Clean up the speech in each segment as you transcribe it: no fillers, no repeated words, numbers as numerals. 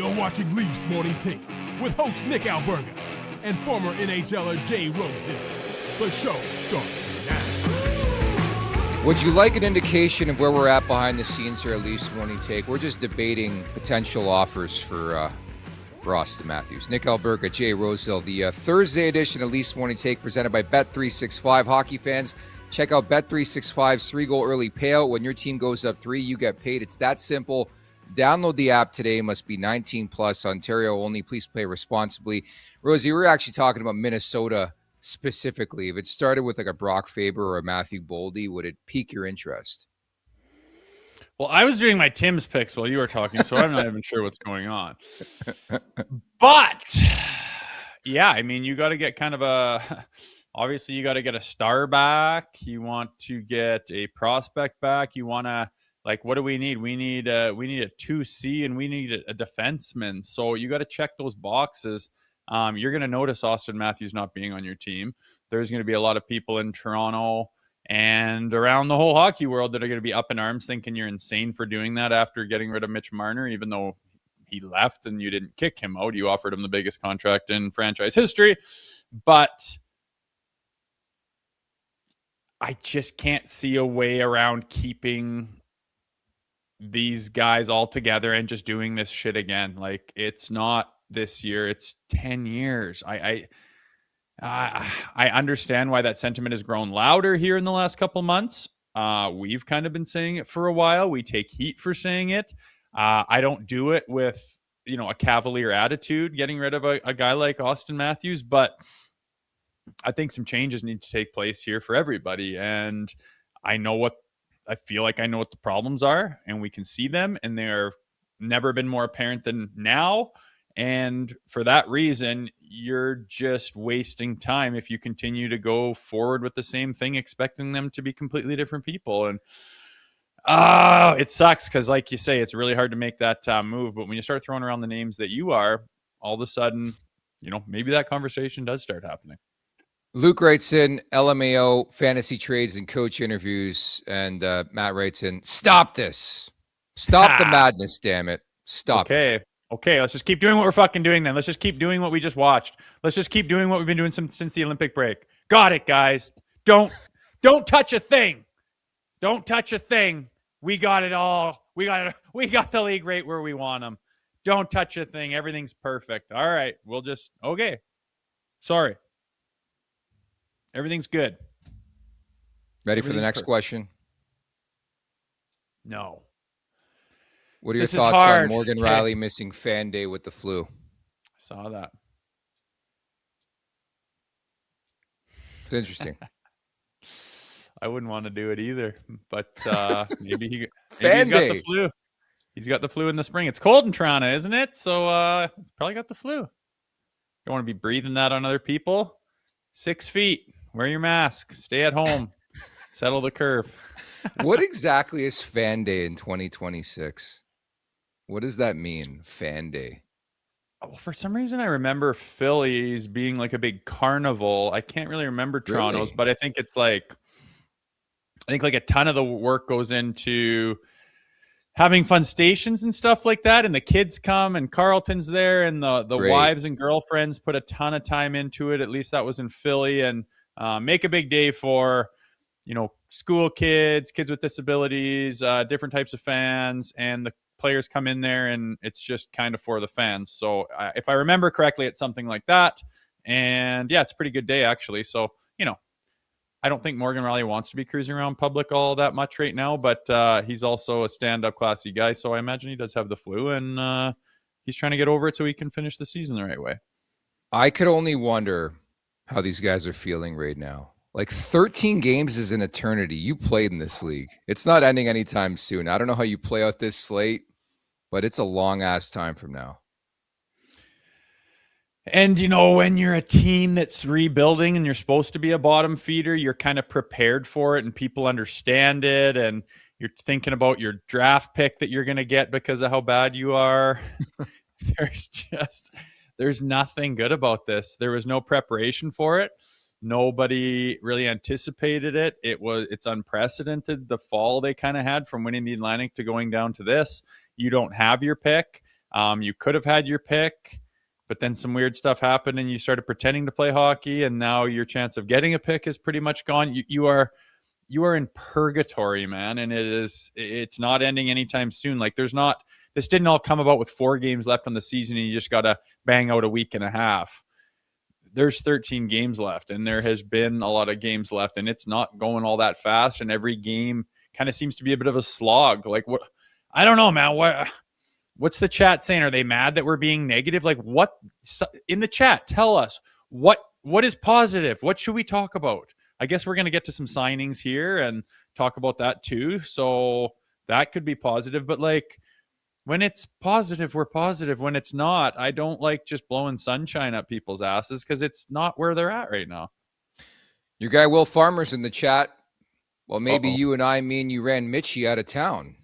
You're watching Leafs Morning Take with host Nick Alberga and former NHLer Jay Rosehill. The show starts now. Would you like an indication of where we're at behind the scenes here at Leafs Morning Take? We're just debating potential offers for Austin Matthews. Nick Alberga, Jay Rosehill. The Thursday edition of Leafs Morning Take presented by Bet365. Hockey fans, check out Bet365's 3-goal early payout. When your team goes up 3, you get paid. It's that simple. Download the app today. Must be 19 plus. Ontario only. Please play responsibly. Rosie, we're actually talking about Minnesota specifically. If it started with like a Brock Faber or a Matthew Boldy, would it pique your interest? Well, I was doing my Tim's picks while you were talking, so I'm not even sure what's going on. But yeah, I mean, you got to get kind of obviously you got to get a star back. You want to get a prospect back. You want to, like, what do we need? We need a 2C and we need a defenseman. So you got to check those boxes. You're going to notice Austin Matthews not being on your team. There's going to be a lot of people in Toronto and around the whole hockey world that are going to be up in arms thinking you're insane for doing that after getting rid of Mitch Marner, even though he left and you didn't kick him out. You offered him the biggest contract in franchise history. But I just can't see a way around keeping these guys all together and just doing this shit again. Like, it's not this year, it's 10 years. I understand why that sentiment has grown louder here in the last couple months. We've kind of been saying it for a while. We take heat for saying it. I don't do it with, a cavalier attitude, getting rid of a guy like Austin Matthews, but I think some changes need to take place here for everybody. And I feel like I know what the problems are, and we can see them, and they're never been more apparent than now. And for that reason, you're just wasting time if you continue to go forward with the same thing, expecting them to be completely different people. And it sucks because, like you say, it's really hard to make that move. But when you start throwing around the names that you are, all of a sudden, maybe that conversation does start happening. Luke writes in LMAO, fantasy trades and coach interviews, and Matt writes in, stop this. Stop the madness, damn it. Stop it. Okay, let's just keep doing what we're fucking doing then. Let's just keep doing what we just watched. Let's just keep doing what we've been doing since the Olympic break. Got it, guys. Don't touch a thing. Don't touch a thing. We got it all. We got the league right where we want them. Don't touch a thing. Everything's perfect. All right, okay. Sorry. Everything's good. Ready for the next question? No. What are your thoughts on Morgan Riley missing fan day with the flu? I saw that. It's interesting. I wouldn't want to do it either, but maybe he's got the flu. He's got the flu in the spring. It's cold in Toronto, isn't it? So he's probably got the flu. Don't want to be breathing that on other people. 6 feet. Wear your mask. Stay at home. Settle the curve. What exactly is fan day in 2026? What does that mean, fan day? Well, for some reason, I remember Phillies being like a big carnival. I can't really remember Toronto's, but I think it's like a ton of the work goes into having fun stations and stuff like that. And the kids come and Carlton's there and the wives and girlfriends put a ton of time into it. At least that was in Philly, and make a big day for, school kids with disabilities, different types of fans, and the players come in there and it's just kind of for the fans. So if I remember correctly, it's something like that. And yeah, it's a pretty good day actually. So, I don't think Morgan Riley wants to be cruising around public all that much right now, but he's also a stand-up classy guy. So I imagine he does have the flu, and he's trying to get over it so he can finish the season the right way. I could only wonder how these guys are feeling right now. Like 13 games is an eternity. You played in this league. It's not ending anytime soon. I don't know how you play out this slate, but it's a long-ass time from now. And, when you're a team that's rebuilding and you're supposed to be a bottom feeder, you're kind of prepared for it and people understand it. And you're thinking about your draft pick that you're going to get because of how bad you are. There's nothing good about this. There was no preparation for it. Nobody really anticipated it. It's unprecedented. The fall they kind of had from winning the Atlantic to going down to this. You don't have your pick. You could have had your pick, but then some weird stuff happened and you started pretending to play hockey, and now your chance of getting a pick is pretty much gone. You are in purgatory, man, and it's not ending anytime soon. Like this didn't all come about with 4 games left on the season and you just got to bang out a week and a half. There's 13 games left, and there has been a lot of games left, and it's not going all that fast, and every game kind of seems to be a bit of a slog. Like, what? I don't know, man. What's the chat saying? Are they mad that we're being negative? Like, what in the chat? Tell us what is positive. What should we talk about? I guess we're going to get to some signings here and talk about that too. So that could be positive. But like, when it's positive, we're positive. When it's not, I don't like just blowing sunshine up people's asses because it's not where they're at right now. Your guy Will Farmer's in the chat. Well, maybe you and I mean you ran Mitchie out of town.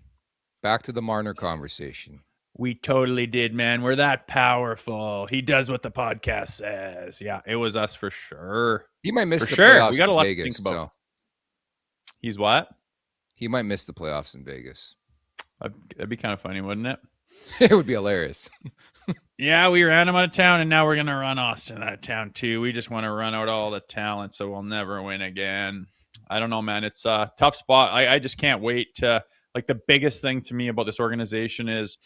Back to the Marner conversation. We totally did, man. We're that powerful. He does what the podcast says. Yeah, it was us for sure. He might miss the playoffs. We got a lot Vegas, to think about. So. He's what? He might miss the playoffs in Vegas. That'd be kind of funny, wouldn't it? It would be hilarious. Yeah, we ran him out of town, and now we're going to run Austin out of town, too. We just want to run out all the talent, so we'll never win again. I don't know, man. It's a tough spot. I just can't wait to – like, the biggest thing to me about this organization is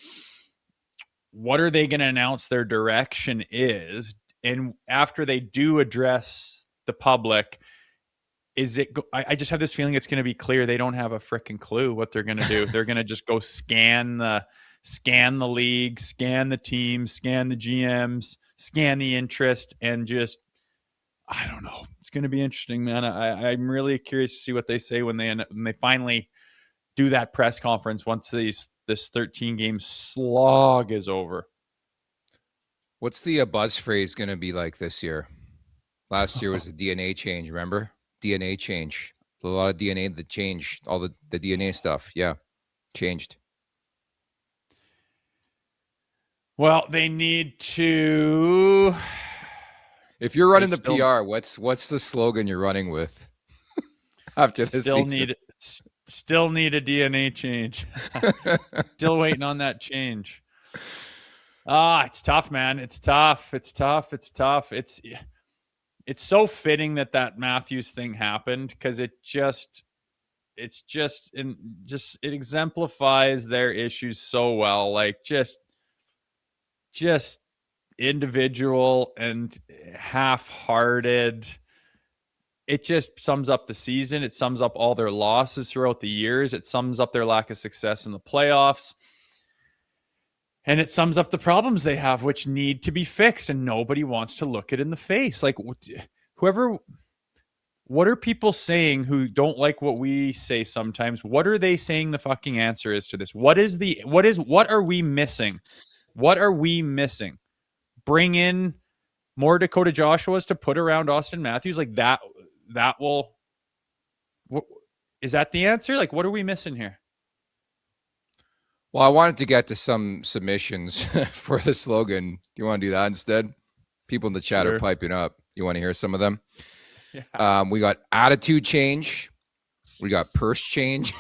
what are they going to announce their direction is? And after they do address the public – I just have this feeling it's going to be clear they don't have a freaking clue what they're going to do. They're going to just go scan the league, scan the teams, scan the GMs, scan the interest, and just, I don't know. It's going to be interesting, man. I'm really curious to see what they say when they finally do that press conference once this 13-game slog is over. What's the buzz phrase going to be like this year? Last year was a DNA change, remember? DNA change. A lot of DNA that changed. All the DNA stuff. Yeah. Changed. Well, they need to. If you're running the PR, what's the slogan you're running with after this season? Still need a DNA change. Still waiting on that change. It's tough, man. It's tough. It's so fitting that Matthews thing happened because it exemplifies their issues so well. Like just individual and half-hearted. It just sums up the season. It sums up all their losses throughout the years. It sums up their lack of success in the playoffs. And it sums up the problems they have, which need to be fixed, and nobody wants to look it in the face. Like, what are people saying who don't like what we say sometimes? What are they saying the fucking answer is to this? What are we missing? What are we missing? Bring in more Dakota Joshuas to put around Austin Matthews? Like that will, is that the answer? Like, what are we missing here? Well, I wanted to get to some submissions for the slogan. Do you want to do that instead? People in the chat are piping up. You want to hear some of them? Yeah. We got attitude change. We got purse change.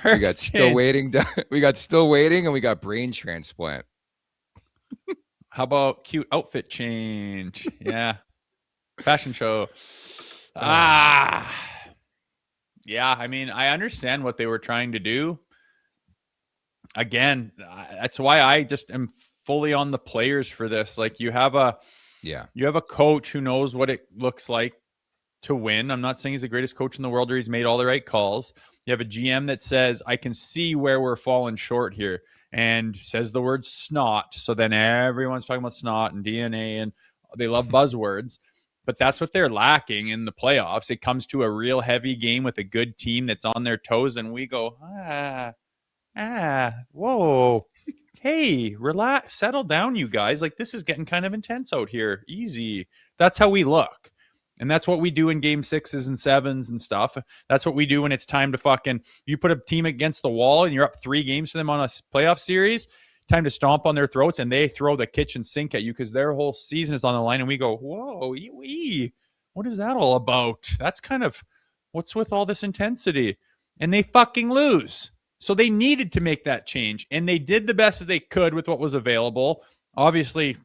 We got still waiting. We got still waiting, and we got brain transplant. How about cute outfit change? Yeah. Fashion show. Yeah, I mean, I understand what they were trying to do. Again, that's why I just am fully on the players for this. Like you have a coach who knows what it looks like to win. I'm not saying he's the greatest coach in the world or he's made all the right calls. You have a GM that says, I can see where we're falling short here, and says the word snot. So then everyone's talking about snot and DNA, and they love buzzwords. But that's what they're lacking in the playoffs. It comes to a real heavy game with a good team that's on their toes, and we go, whoa, hey, relax, settle down, you guys. Like, this is getting kind of intense out here. Easy. That's how we look. And that's what we do in game 6s and 7s and stuff. That's what we do when it's time to fucking, you put a team against the wall and you're up 3 games to them on a playoff series, time to stomp on their throats, and they throw the kitchen sink at you because their whole season is on the line. And we go, whoa, what is that all about? That's kind of, what's with all this intensity? And they fucking lose. So they needed to make that change, and they did the best that they could with what was available. Obviously,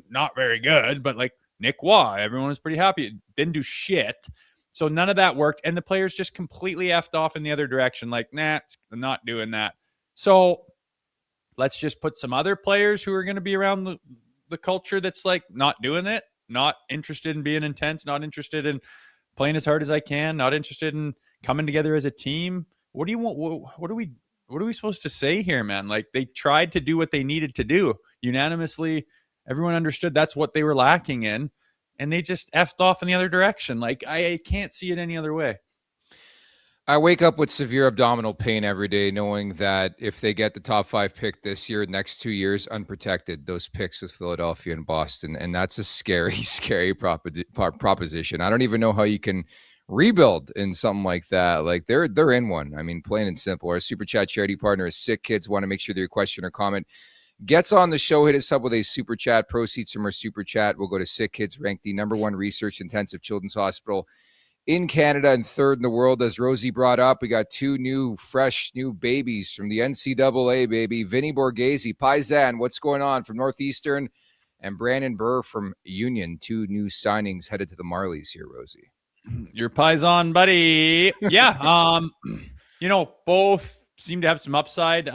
not very good, but like Nick Waugh, everyone was pretty happy. It didn't do shit. So none of that worked, and the players just completely effed off in the other direction. Like, nah, I'm not doing that. So let's just put some other players who are going to be around the culture that's like not doing it, not interested in being intense, not interested in playing as hard as I can, not interested in coming together as a team. What do you want? What are we supposed to say here, man? Like, they tried to do what they needed to do unanimously. Everyone understood that's what they were lacking in, and they just effed off in the other direction. Like, I can't see it any other way. I wake up with severe abdominal pain every day, knowing that if they get the top 5 pick this year, next 2 years, unprotected, those picks with Philadelphia and Boston. And that's a scary, scary proposition. I don't even know how you can rebuild in something like that. Like, they're in one. I mean, plain and simple. Our Super Chat charity partner is Sick Kids. Want to make sure that your question or comment gets on the show. Hit us up with a Super Chat. Proceeds from our Super Chat will go to Sick Kids, ranked the #1 research intensive children's hospital in Canada and 3rd in the world. As Rosie brought up, we got 2 fresh new babies from the NCAA, baby. Vinny Borgesi, Paisan, what's going on from Northeastern, and Brandon Buhr from Union. 2 new signings headed to the Marlies here, Rosie. Your Paisan, buddy. Yeah. Both seem to have some upside.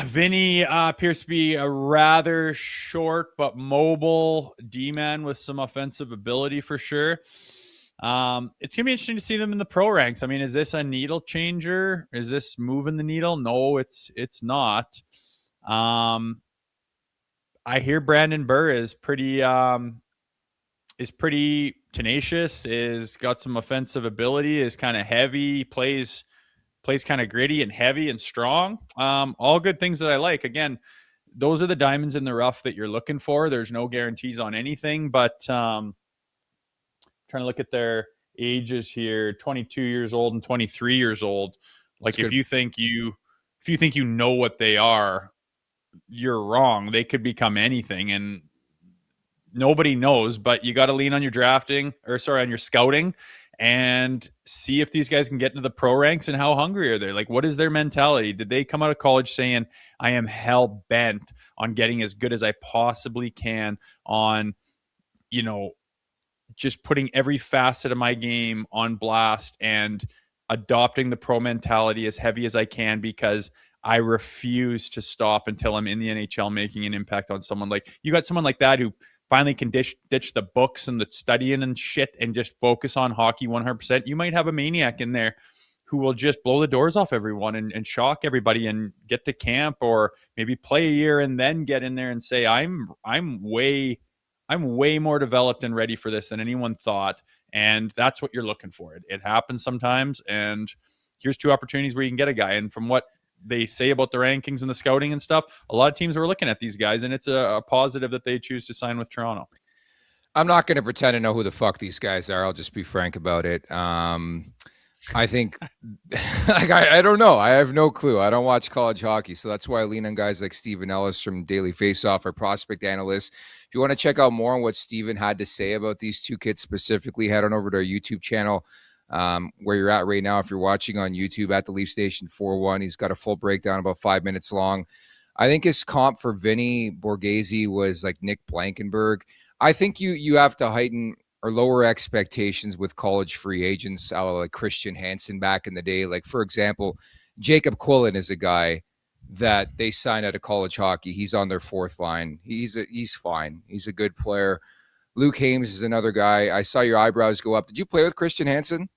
Vinny appears to be a rather short but mobile D-man with some offensive ability for sure. It's going to be interesting to see them in the pro ranks. I mean, is this a needle changer? Is this moving the needle? No, it's not. I hear Brandon Buhr is pretty tenacious, is got some offensive ability, is kind of heavy, plays kind of gritty and heavy and strong. All good things that I like. Again, those are the diamonds in the rough that you're looking for. There's no guarantees on anything, but trying to look at their ages here, 22 years old and 23 years old. Like, if you think you know what they are, you're wrong. They could become anything, and nobody knows, but you got to lean on your on your scouting and see if these guys can get into the pro ranks and how hungry are they. Like, what is their mentality? Did they come out of college saying, I am hell bent on getting as good as I possibly can, on, just putting every facet of my game on blast and adopting the pro mentality as heavy as I can, because I refuse to stop until I'm in the NHL making an impact on someone. Like, you got someone like that who finally can ditch the books and the studying and shit and just focus on hockey 100%. You might have a maniac in there who will just blow the doors off everyone and shock everybody and get to camp, or maybe play a year and then get in there and say, I'm way more developed and ready for this than anyone thought. And that's what you're looking for. It happens sometimes. And here's 2 opportunities where you can get a guy. And from what they say about the rankings and the scouting and stuff, a lot of teams were looking at these guys, and it's a positive that they choose to sign with Toronto. I'm not going to pretend to know who the fuck these guys are. I'll just be frank about it. I think I don't know. I have no clue. I don't watch college hockey, so that's why I lean on guys like Stephen Ellis from Daily Faceoff, our prospect analyst. If you want to check out more on what Stephen had to say about these 2 kids specifically, head on over to our YouTube channel. Where you're at right now, if you're watching on YouTube, at the Leaf Station 41. He's got a full breakdown, about 5 minutes long. I think his comp for Vinny Borgesi was like Nick Blankenberg. I think you have to heighten or lower expectations with college free agents, like Christian Hansen back in the day. Like, for example, Jacob Quillen is a guy that they signed out of college hockey. He's on their 4th line. He's fine. He's a good player. Luke Hames is another guy. I saw your eyebrows go up. Did you play with Christian Hansen?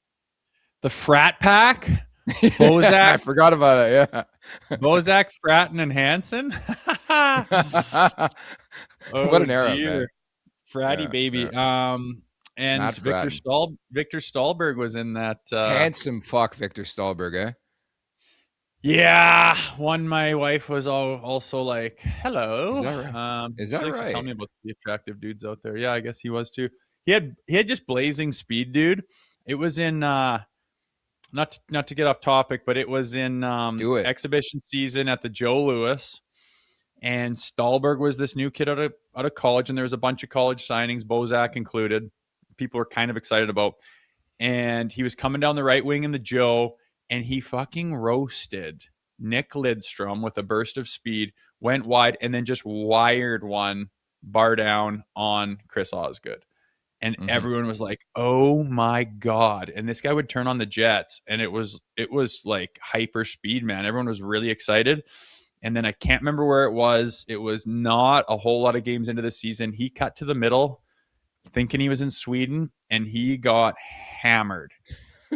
The frat pack? Bozak. I forgot about it, yeah. Bozak, Fratton, and Hansen? What an era, man. Fratty baby. Yeah. And Victor Stahlberg was in that. Handsome fuck, Victor Stahlberg, eh? Yeah, one my wife was also like, hello. Is that right? Is that right? Tell me about the attractive dudes out there. Yeah, I guess he was too. He had just blazing speed, dude. It was in not to get off topic, but it was in exhibition season at the Joe Louis, and Stahlberg was this new kid out of college, and there was a bunch of college signings, Bozak included. People were kind of excited about, and he was coming down the right wing in the Joe. and he fucking roasted Nick Lidstrom with a burst of speed, went wide, and then just wired one bar down on Chris Osgood. And everyone was like, oh my God. And this guy would turn on the jets, and it was like hyper speed, man. Everyone was really excited. And then I can't remember where it was. It was not a whole lot of games into the season. He cut to the middle thinking he was in Sweden, and he got hammered.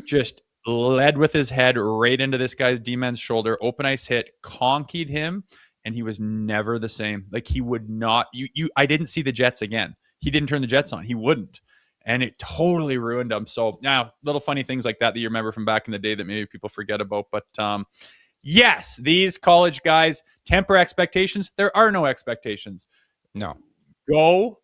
Just led with his head right into this guy's D-man's shoulder. Open ice hit, conkied him, and he was never the same. Like, he would not. I didn't see the Jets again. He didn't turn the Jets on. He wouldn't. And it totally ruined him. So now, little funny things like that you remember from back in the day that maybe people forget about. But yes, these college guys temper expectations. There are no expectations. No. Go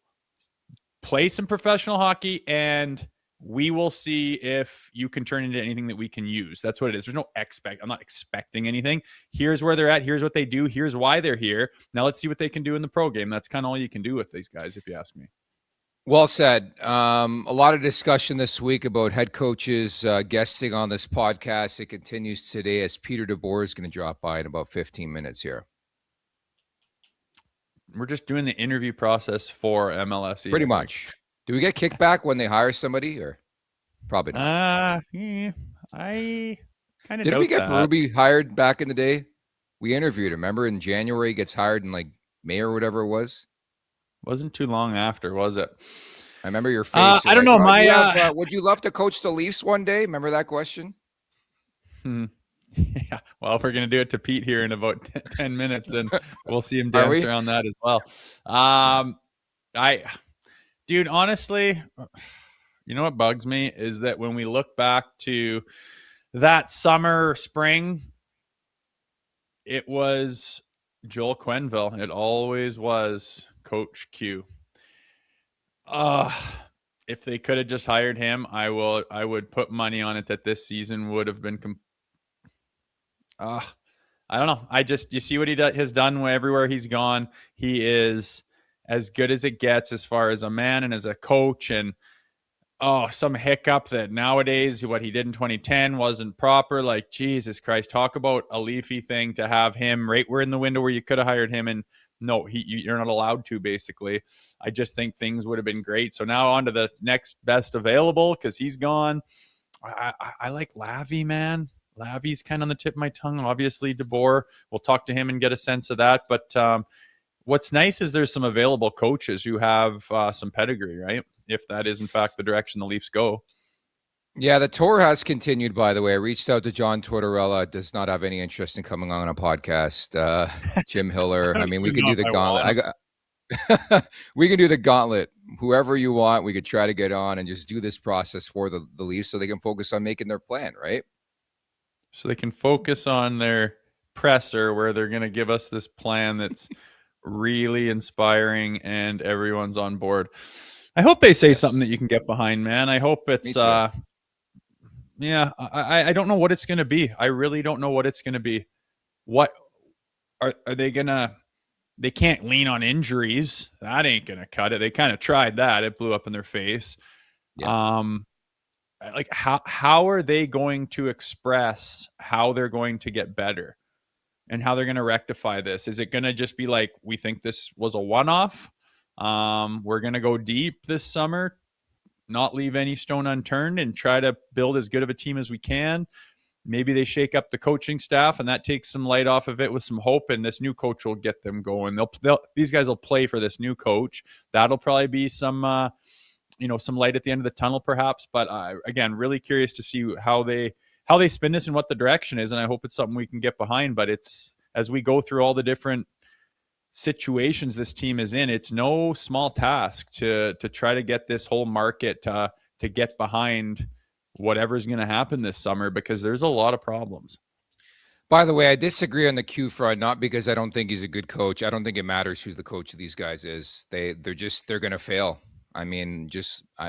play some professional hockey, and we will see if you can turn into anything that we can use. That's what it is. There's no I'm not expecting anything. Here's where they're at. Here's what they do. Here's why they're here. Now let's see what they can do in the pro game. That's kind of all you can do with these guys, if you ask me. Well said. A lot of discussion this week about head coaches guesting on this podcast. It continues today as Peter DeBoer is going to drop by in about 15 minutes here. We're just doing the interview process for MLS. Pretty much. Do we get kickback when they hire somebody, or probably not? I kind of Did we get Berube hired back in the day? We interviewed him. Remember, in January, he gets hired in like May or whatever it was. Wasn't too long after, was it? I remember your face. I don't know. Would you love to coach the Leafs one day? Remember that question? Yeah. Well, we're going to do it to Pete here in about 10 minutes, and we'll see him dance around that as well. Dude, honestly, you know what bugs me is that when we look back to that summer, spring, it was Joel Quenneville. It always was Coach Q. If they could have just hired him, I would put money on it that this season would have been. I don't know. You see what he has done everywhere he's gone. He is as good as it gets as far as a man and as a coach. And some hiccup that nowadays what he did in 2010 wasn't proper. Like, Jesus Christ, talk about a Leafy thing to have him right. We're in the window where you could have hired him, and no, you're not allowed to, basically. I just think things would have been great. So now on to the next best available, because he's gone. I like Lavi, man. Lavi's kind of on the tip of my tongue. Obviously, DeBoer. We'll talk to him and get a sense of that. But what's nice is there's some available coaches who have some pedigree, right? If that is, in fact, the direction the Leafs go. Yeah, the tour has continued, by the way. I reached out to John Tortorella. Does not have any interest in coming on a podcast. Jim Hiller. I mean, we could do the gauntlet. We can do the gauntlet. Whoever you want, we could try to get on and just do this process for the Leafs so they can focus on making their plan, right? So they can focus on their presser where they're going to give us this plan that's really inspiring and everyone's on board. I hope they say something that you can get behind, man. I hope it's, I don't know what it's going to be. I really don't know what it's going to be. What are they going to, they can't lean on injuries. That ain't going to cut it. They kind of tried that. It blew up in their face. Yeah. Like how are they going to express how they're going to get better and how they're going to rectify this? Is it going to just be like, we think this was a one-off? We're going to go deep this summer, not leave any stone unturned, and try to build as good of a team as we can. Maybe they shake up the coaching staff, and that takes some light off of it with some hope, and this new coach will get them going. These guys will play for this new coach. That'll probably be some some light at the end of the tunnel, perhaps. But again, really curious to see how they spin this and what the direction is, and I hope it's something we can get behind. But it's, as we go through all the different situations this team is in, it's no small task to try to get this whole market to get behind whatever's going to happen this summer, because there's a lot of problems. By the way, I disagree on the Q front, not because I don't think he's a good coach. I don't think it matters who the coach of these guys is. They're going to fail. I mean,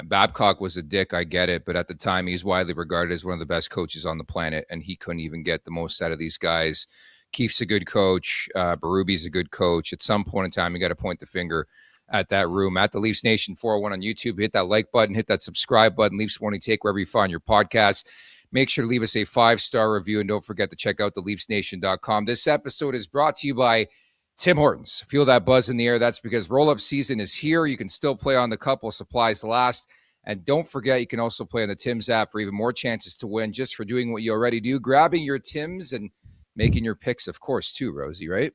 Babcock was a dick. I get it. But at the time, he's widely regarded as one of the best coaches on the planet, and he couldn't even get the most out of these guys. Keefe's a good coach. Berube's a good coach. At some point in time, you got to point the finger at that room. At the Leafs Nation 401 on YouTube, hit that like button, hit that subscribe button. Leafs Morning Take wherever you find your podcasts. Make sure to leave us a 5-star review, and don't forget to check out theleafsnation.com. This episode is brought to you by Tim Hortons. Feel that buzz in the air? That's because roll-up season is here. You can still play on the cup while supplies last. And don't forget, you can also play on the Tim's app for even more chances to win just for doing what you already do, grabbing your Tim's and making your picks, of course, too, Rosie, right?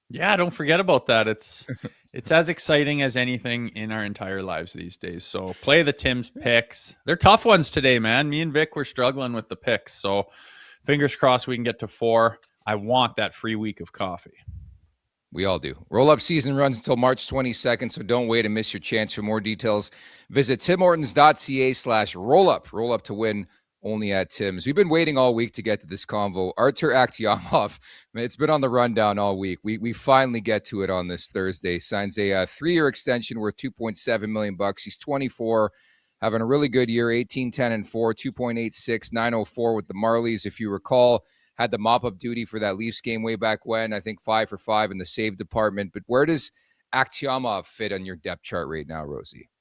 Yeah, don't forget about that. It's as exciting as anything in our entire lives these days. So play the Tim's picks. They're tough ones today, man. Me and Vic were struggling with the picks. So fingers crossed we can get to 4. I want that free week of coffee. We all do. Roll-up season runs until March 22nd, so don't wait and miss your chance. For more details, visit timhortons.ca/rollup. Roll up to win only at Tim's. We've been waiting all week to get to this convo. Artur Akhtyamov, it's been on the rundown all week. We finally get to it on this Thursday. Signs a 3-year extension worth $2.7 million. He's 24, having a really good year, 18, 10, and 4, 2.86, 904 with the Marlies. If you recall, had the mop-up duty for that Leafs game way back when. I think 5 for 5 in the save department. But where does Akhtyamov fit on your depth chart right now, Rosie?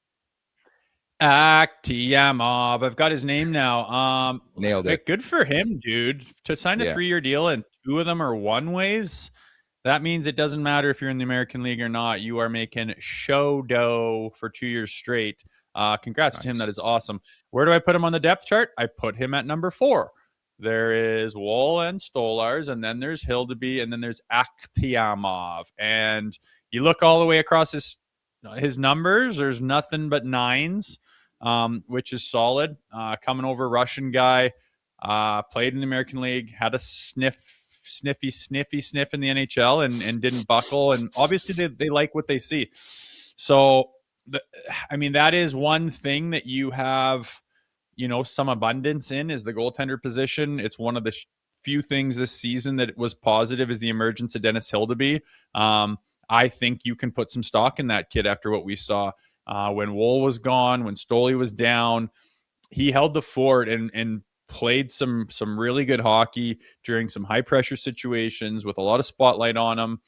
Akhtyamov. I've got his name now. Nailed it. Good for him, dude. To sign a 3-year deal and 2 of them are one-ways, that means it doesn't matter if you're in the American League or not. You are making show dough for 2 years straight. Congrats to him. That is awesome. Where do I put him on the depth chart? I put him at number 4. There is Woll and Stolars, and then there's Hildeby, and then there's Akhtyamov. And you look all the way across his numbers, there's nothing but 9s, which is solid. Coming over, Russian guy, played in the American League, had a sniffy in the NHL and didn't buckle. And obviously they like what they see. So, that is one thing that you have some abundance in, is the goaltender position. It's one of the few things this season that was positive is the emergence of Dennis Hildeby. I think you can put some stock in that kid after what we saw when Woll was gone, when Stoley was down. He held the fort and played some really good hockey during some high pressure situations with a lot of spotlight on him,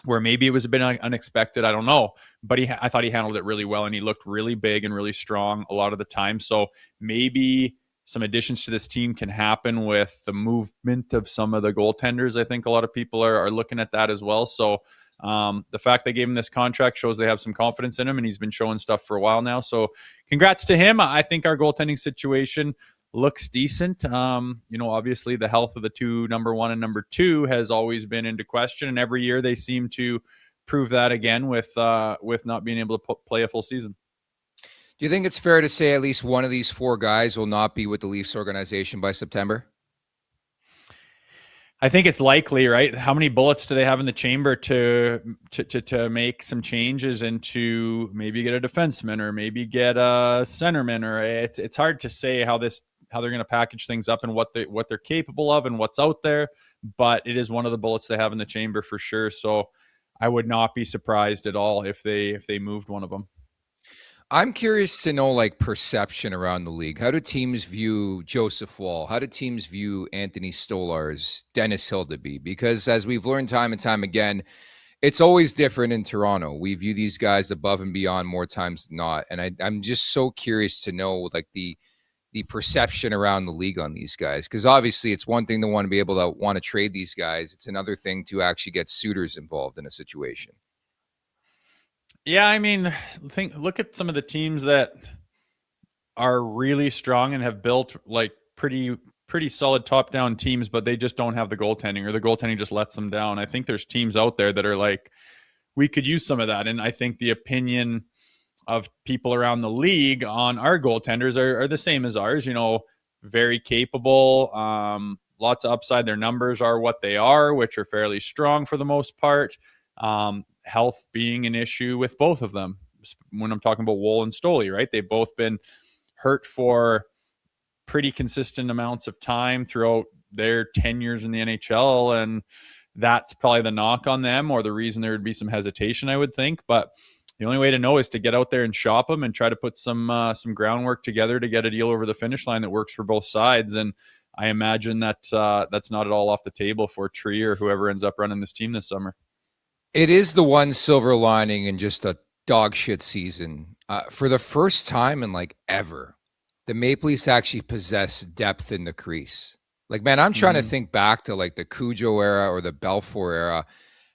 where maybe it was a bit unexpected. I don't know, but I thought he handled it really well, and he looked really big and really strong a lot of the time. So maybe some additions to this team can happen with the movement of some of the goaltenders. I think a lot of people are looking at that as well. So the fact they gave him this contract shows they have some confidence in him, and he's been showing stuff for a while now. So congrats to him. I think our goaltending situation looks decent. Obviously the health of the two, number 1 and number 2, has always been into question, and every year they seem to prove that again with not being able to play a full season. Do you think it's fair to say at least one of these 4 guys will not be with the Leafs organization by September? I think it's likely, right? How many bullets do they have in the chamber to make some changes and to maybe get a defenseman or maybe get a centerman? Or it's hard to say how they're going to package things up and what they're capable of and what's out there. But it is one of the bullets they have in the chamber for sure. So I would not be surprised at all if they moved one of them. I'm curious to know, perception around the league. How do teams view Joseph Woll? How do teams view Anthony Stolars, Dennis Hildeby? Because as we've learned time and time again, it's always different in Toronto. We view these guys above and beyond more times than not. And I'm just so curious to know, the perception around the league on these guys. Because obviously it's one thing to want to trade these guys. It's another thing to actually get suitors involved in a situation. Yeah, look at some of the teams that are really strong and have built pretty solid top-down teams, but they just don't have the goaltending, or the goaltending just lets them down. I think there's teams out there that are we could use some of that. And I think the opinion of people around the league on our goaltenders are the same as ours, very capable, lots of upside. Their numbers are what they are, which are fairly strong for the most part. Health being an issue with both of them. When I'm talking about Woll and Stoley, right? They've both been hurt for pretty consistent amounts of time throughout their tenures in the NHL, and that's probably the knock on them, or the reason there would be some hesitation, I would think. But the only way to know is to get out there and shop them and try to put some groundwork together to get a deal over the finish line that works for both sides. And I imagine that that's not at all off the table for Tree or whoever ends up running this team this summer. It is the one silver lining in just a dog shit season. For the first time in ever, the Maple Leafs actually possess depth in the crease. Like, man, I'm trying to think back to like the Cujo era or the Belfour era.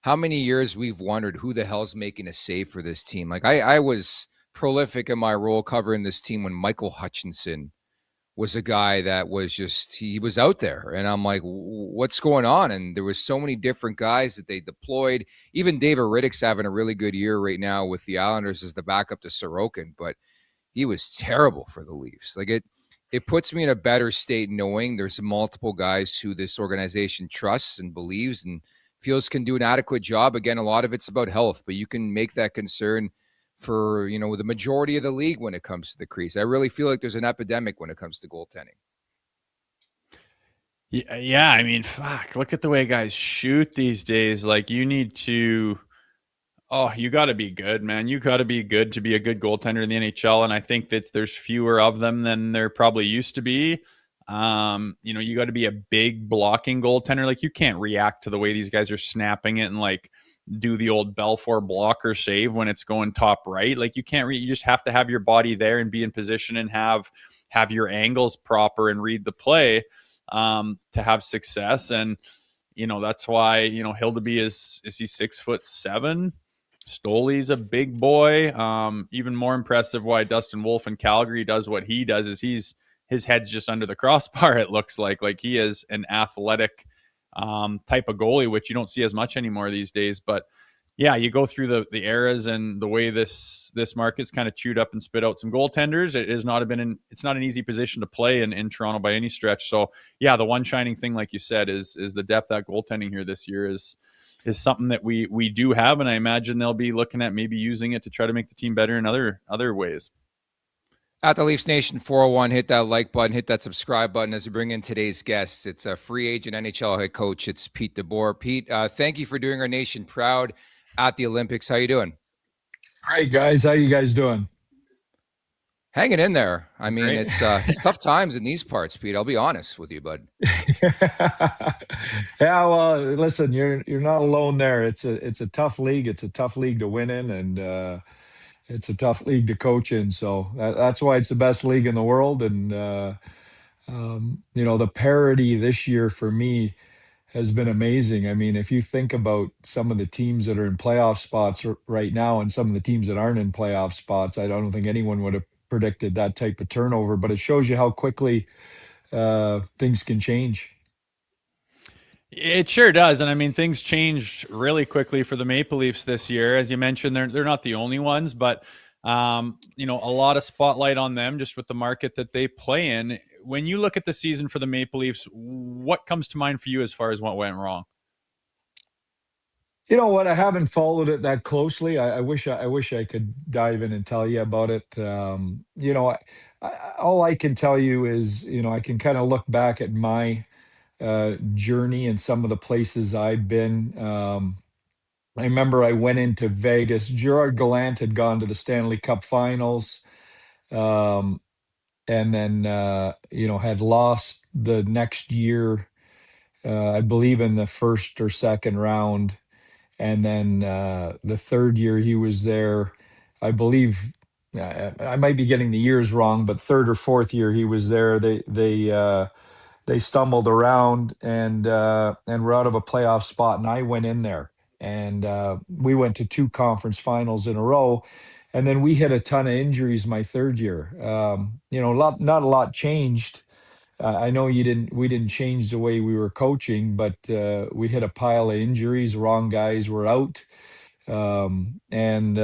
How many years we've wondered who the hell's making a save for this team. Like I was prolific in my role covering this team when Michael Hutchinson was a guy that was just, he was out there. And I'm like, what's going on? And there was so many different guys that they deployed. Even David Riddick's having a really good year right now with the Islanders as the backup to Sorokin, but he was terrible for the Leafs. Like it puts me in a better state knowing there's multiple guys who this organization trusts and believes and feels can do an adequate job. Again, a lot of it's about health, but you can make that concern for, the majority of the league when it comes to the crease. I really feel like there's an epidemic when it comes to goaltending. Yeah. I mean, fuck, look at the way guys shoot these days. Like you need to, you got to be good, man. You got to be good to be a good goaltender in the NHL. And I think that there's fewer of them than there probably used to be. You got to be a big blocking goaltender. Like you can't react to the way these guys are snapping it and like do the old Belfour blocker save when it's going top right. Like you can't you just have to have your body there and be in position and have your angles proper and read the play to have success. And that's why Hildeby is he 6'7"? Stoley's a big boy. Even more impressive why Dustin Wolf in Calgary does what he does is his head's just under the crossbar. It looks like he is an athletic type of goalie, which you don't see as much anymore these days. But yeah, you go through the eras and the way this market's kind of chewed up and spit out some goaltenders. It's not an easy position to play in Toronto by any stretch. So yeah, the one shining thing, like you said, is the depth at goaltending here this year is something that we do have, and I imagine they'll be looking at maybe using it to try to make the team better in other ways. At the Leafs Nation 401, hit that like button, hit that subscribe button as we bring in today's guest. It's a free agent NHL head coach. It's Pete DeBoer. Pete, thank you for doing our nation proud at the Olympics. How you doing? Great, guys. How you guys doing? Hanging in there. I mean, it's tough times in these parts, Pete. I'll be honest with you, bud. Yeah, well, listen, you're not alone there. It's a tough league. It's a tough league to win in, and it's a tough league to coach in. So that's why it's the best league in the world. And the parity this year for me has been amazing. I mean, if you think about some of the teams that are in playoff spots right now and some of the teams that aren't in playoff spots, I don't think anyone would have predicted that type of turnover, but it shows you how quickly things can change. It sure does. And I mean, things changed really quickly for the Maple Leafs this year. As you mentioned, they're not the only ones, but a lot of spotlight on them just with the market that they play in. When you look at the season for the Maple Leafs, what comes to mind for you as far as what went wrong? You know what? I haven't followed it that closely. I wish I could dive in and tell you about it. All I can tell you is, I can kind of look back at my journey and some of the places I've been. I remember I went into Vegas. Gerard Gallant had gone to the Stanley Cup Finals, and then had lost the next year, I believe in the first or second round. And then the third year he was there, I believe, I might be getting the years wrong, but third or fourth year he was there, they stumbled around and were out of a playoff spot, and I went in there, and we went to 2 conference finals in a row, and then we hit a ton of injuries my third year. Not a lot changed. I know we didn't change the way we were coaching, but we hit a pile of injuries. Wrong guys were out. I ended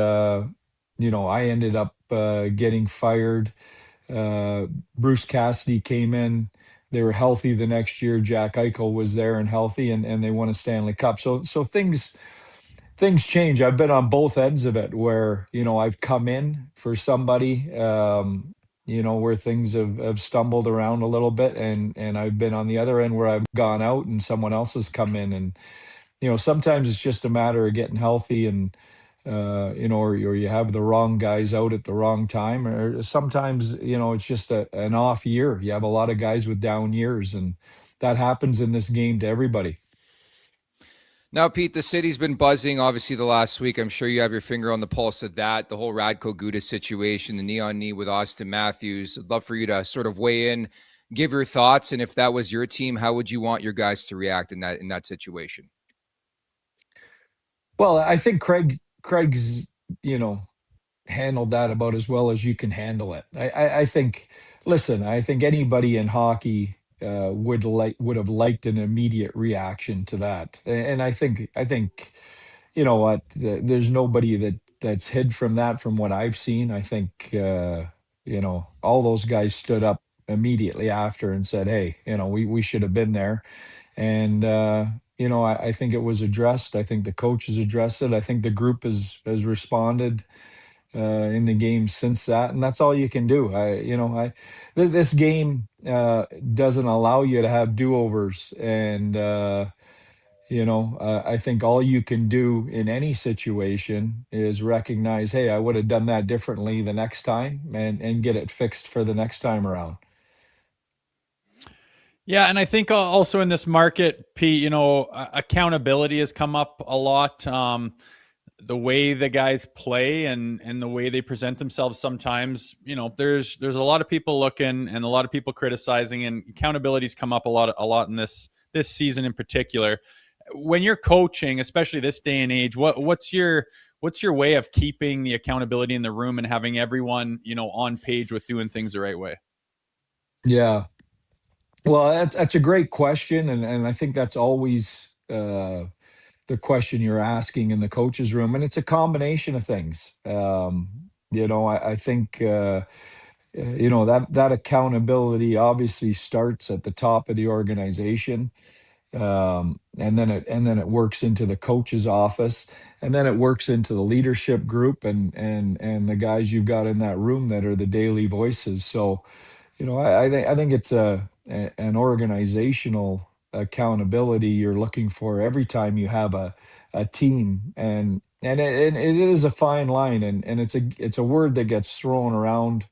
up getting fired. Bruce Cassidy came in. They were healthy the next year. Jack Eichel was there and healthy, and they won a Stanley Cup. So things change. I've been on both ends of it where, I've come in for somebody, where things have stumbled around a little bit, and I've been on the other end where I've gone out and someone else has come in, and sometimes it's just a matter of getting healthy, and or you have the wrong guys out at the wrong time, or sometimes it's just an off year. You have a lot of guys with down years, and that happens in this game to everybody. Now, Pete, the city's been buzzing, obviously, the last week. I'm sure you have your finger on the pulse of that, the whole Radko Gudas situation, the knee-on-knee with Austin Matthews. I'd love for you to sort of weigh in, give your thoughts, and if that was your team, how would you want your guys to react in that situation? Well, I think Craig's, handled that about as well as you can handle it. I think, listen, I think anybody in hockey would have liked an immediate reaction to that, and I think, you know what, there's nobody that's hid from that from what I've seen. I think all those guys stood up immediately after and said, hey, we should have been there. And I think it was addressed. I think the coaches addressed it. I think the group has responded in the game since that, and that's all you can do. This game doesn't allow you to have do-overs, and I think all you can do in any situation is recognize, hey, I would have done that differently the next time, and get it fixed for the next time around. Yeah, and I think also in this market, Pete, accountability has come up a lot. The way the guys play and the way they present themselves sometimes, there's a lot of people looking and a lot of people criticizing, and accountability's come up a lot in this season in particular. When you're coaching, especially this day and age, what's your way of keeping the accountability in the room and having everyone, on page with doing things the right way? Yeah. Well, that's a great question, and I think that's always the question you're asking in the coaches' room, and it's a combination of things. I think that accountability obviously starts at the top of the organization, and then it works into the coach's office, and then it works into the leadership group and the guys you've got in that room that are the daily voices. So I think it's an organizational accountability you're looking for every time you have a team, and it is a fine line, and it's a word that gets thrown around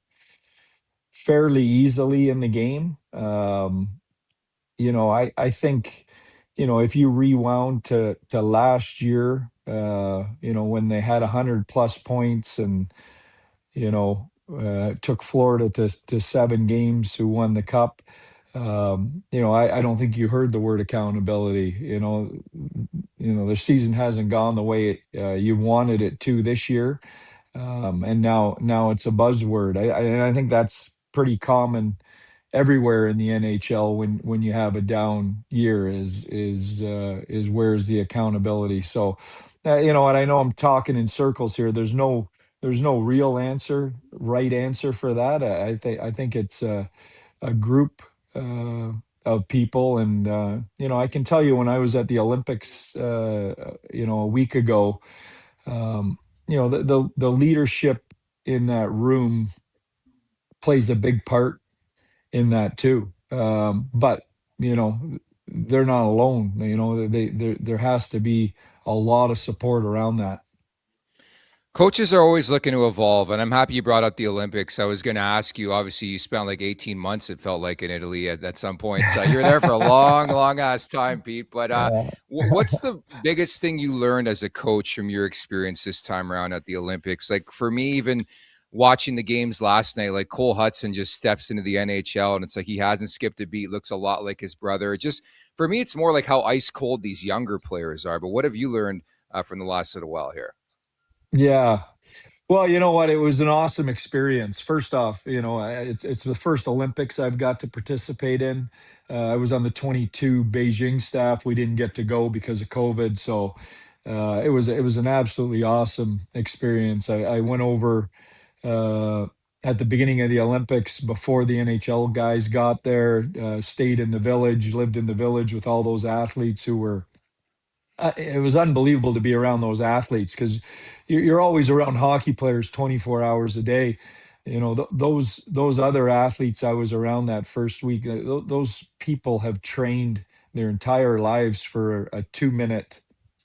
fairly easily in the game. I think, if you rewound to last year, when they had 100+ points and took Florida to 7 games, who won the cup. I don't think you heard the word accountability. The season hasn't gone the way you wanted it to this year, and now it's a buzzword. I think that's pretty common everywhere in the NHL when you have a down year. Is where's the accountability? So, and I know I'm talking in circles here. There's no real right answer for that. I think it's a group of people, and I can tell you, when I was at the Olympics, a week ago, the leadership in that room plays a big part in that too. But they're not alone. There has to be a lot of support around that. Coaches are always looking to evolve, and I'm happy you brought up the Olympics. I was going to ask you, obviously, you spent like 18 months, it felt like, in Italy at some point. So you were there for a long, long ass time, Pete. But what's the biggest thing you learned as a coach from your experience this time around at the Olympics? Like, for me, even watching the games last night, like Cole Hudson just steps into the NHL, and it's like he hasn't skipped a beat, looks a lot like his brother. Just, for me, it's more like how ice cold these younger players are. But what have you learned from the last little while here? Yeah. Well, you know what? It was an awesome experience. First off, it's the first Olympics I've got to participate in. I was on the 22 Beijing staff. We didn't get to go because of COVID, so it was an absolutely awesome experience. I went over at the beginning of the Olympics before the NHL guys got there. Stayed in the village, lived in the village with all those athletes who were. It was unbelievable to be around those athletes, because you're always around hockey players 24 hours a day. Those other athletes I was around that first week, those people have trained their entire lives for a 2-minute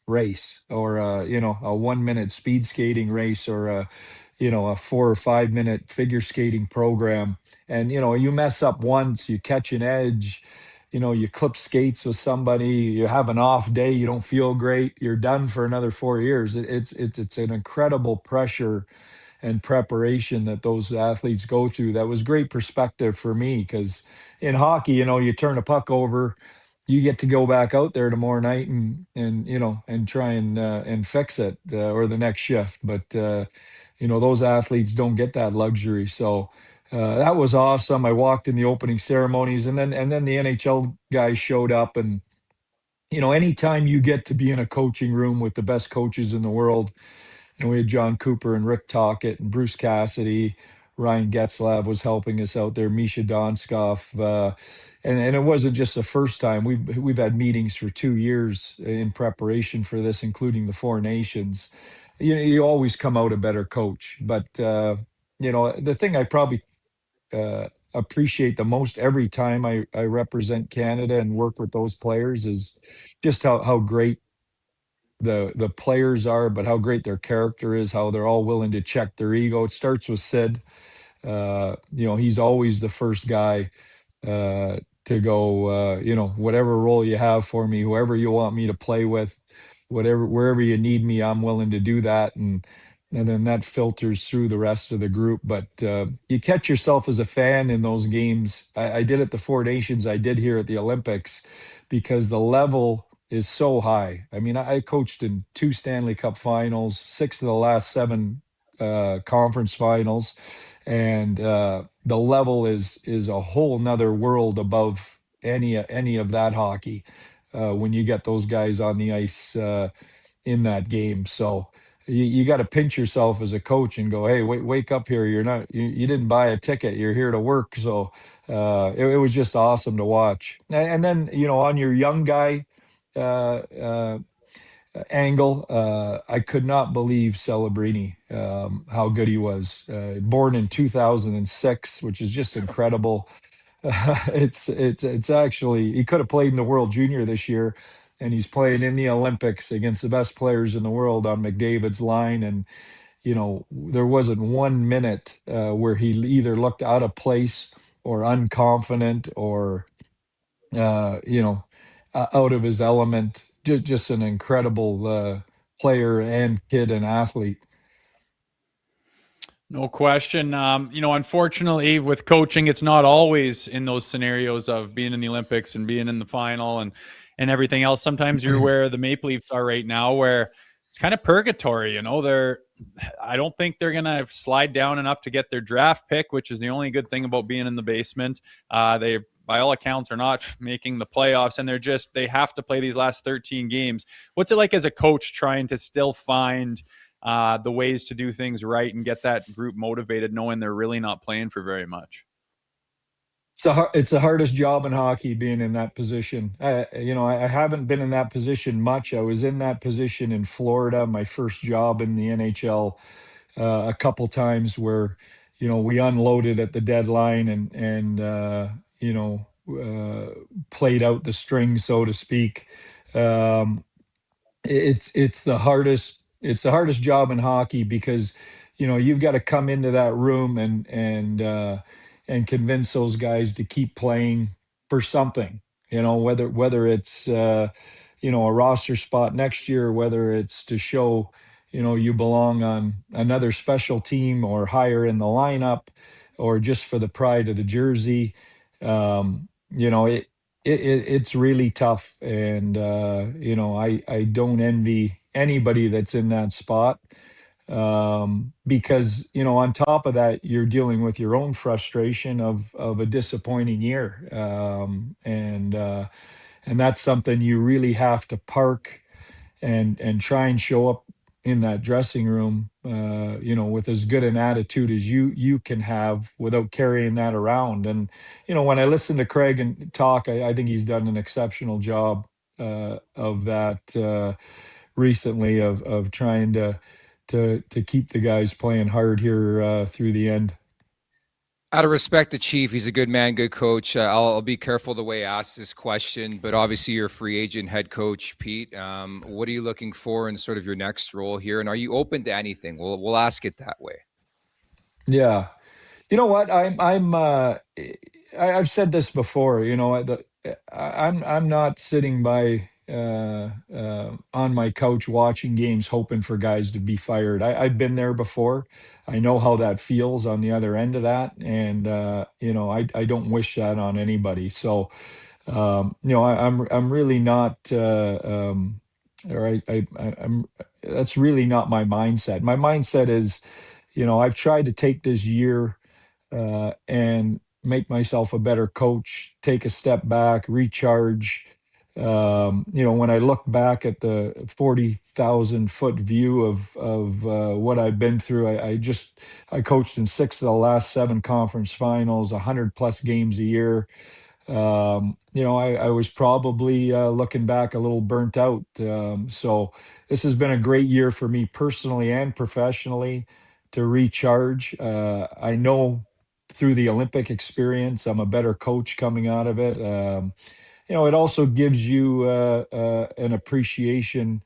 race, or a 1-minute speed skating race, or a 4 or 5 minute figure skating program. And you mess up once, you catch an edge, you clip skates with somebody, you have an off day, you don't feel great, you're done for another 4 years. It's an incredible pressure and preparation that those athletes go through. That was great perspective for me, because in hockey, you turn a puck over, you get to go back out there tomorrow night and try and fix it, or the next shift. But those athletes don't get that luxury. So that was awesome. I walked in the opening ceremonies, and then the NHL guys showed up. And anytime you get to be in a coaching room with the best coaches in the world, and we had John Cooper and Rick Tocchet and Bruce Cassidy. Ryan Getzlav was helping us out there, Misha Donskoff. And it wasn't just the first time. We've had meetings for 2 years in preparation for this, including the Four Nations. You always come out a better coach. But, the thing I probably appreciate the most every time I represent Canada and work with those players is just how great the players are, but how great their character is, how they're all willing to check their ego. It starts with Sid. He's always the first guy to go, whatever role you have for me, whoever you want me to play with, wherever you need me, I'm willing to do that. And then that filters through the rest of the group. But you catch yourself as a fan in those games. I did at the Four Nations, I did here at the Olympics, because the level is so high. I mean, I coached in 2 Stanley Cup finals, 6 of the last 7 conference finals. And the level is a whole nother world above any of that hockey when you get those guys on the ice in that game. So you got to pinch yourself as a coach and go, hey, wake up here. You didn't buy a ticket. You're here to work. So it was just awesome to watch. And then, on your young guy angle, I could not believe Celebrini, how good he was. Born in 2006, which is just incredible. It's actually, he could have played in the World Junior this year, and he's playing in the Olympics against the best players in the world on McDavid's line. And there wasn't 1 minute where he either looked out of place or unconfident or out of his element. Just an incredible player and kid and athlete. No question. Unfortunately, with coaching, it's not always in those scenarios of being in the Olympics and being in the final and everything else. Sometimes you're where the Maple Leafs are right now, where it's kind of purgatory. I don't think they're going to slide down enough to get their draft pick, which is the only good thing about being in the basement. They, by all accounts, are not making the playoffs, and they have to play these last 13 games. What's it like as a coach trying to still find the ways to do things right and get that group motivated, knowing they're really not playing for very much? It's the hardest job in hockey, being in that position. I haven't been in that position much. I was in that position in Florida, my first job in the NHL, a couple times where, we unloaded at the deadline and played out the string, so to speak. It's the hardest job in hockey, because you've got to come into that room and convince those guys to keep playing for something, whether it's a roster spot next year, whether it's to show you belong on another special team or higher in the lineup, or just for the pride of the jersey. It's really tough. And I don't envy anybody that's in that spot, because on top of that, you're dealing with your own frustration of a disappointing year. And that's something you really have to park and try and show up in that dressing room, with as good an attitude as you can have without carrying that around. And when I listen to Craig and talk, I think he's done an exceptional job of that recently, of trying to keep the guys playing hard here through the end. Out of respect to Chief, he's a good man, good coach. I'll be careful the way I ask this question, but obviously you're a free agent head coach, Pete. What are you looking for in sort of your next role here? And are you open to anything? We'll ask it that way. Yeah. You know what? I've said this before, I'm not sitting by on my couch watching games hoping for guys to be fired. I've been there before. I know how that feels on the other end of that, and I don't wish that on anybody. So I'm really not, or I'm that's really not my mindset. My mindset is, I've tried to take this year and make myself a better coach, take a step back, recharge. When I look back at the 40,000-foot view of what I've been through, I coached in 6 of the last 7 conference finals, 100+ games a year. I was probably looking back a little burnt out. So this has been a great year for me personally and professionally to recharge. I know through the Olympic experience, I'm a better coach coming out of it. It also gives you an appreciation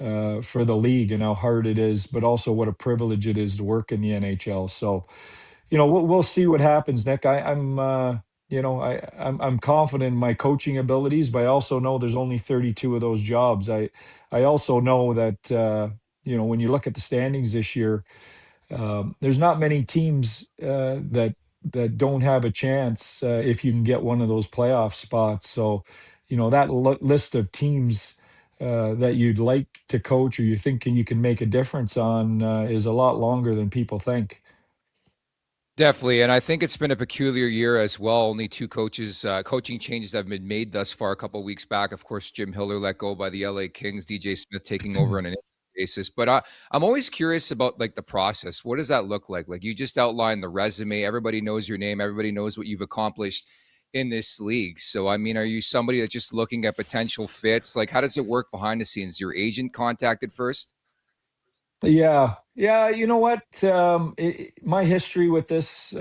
for the league and how hard it is, but also what a privilege it is to work in the NHL. So, we'll see what happens, Nick. I'm confident in my coaching abilities, but I also know there's only 32 of those jobs. I also know that when you look at the standings this year, there's not many teams that don't have a chance if you can get one of those playoff spots. So, that list of teams that you'd like to coach or you think you can make a difference on is a lot longer than people think. Definitely, and I think it's been a peculiar year as well. Only 2 coaching changes have been made thus far. A couple of weeks back, of course, Jim Hiller let go by the LA Kings, DJ Smith taking over on an basis. But I'm always curious about like the process. What does that look like? Like you just outlined the resume. Everybody knows your name. Everybody knows what you've accomplished in this league. So, I mean, are you somebody that's just looking at potential fits? Like, how does it work behind the scenes? Your agent contacted first? Yeah. Yeah. You know what? My history with this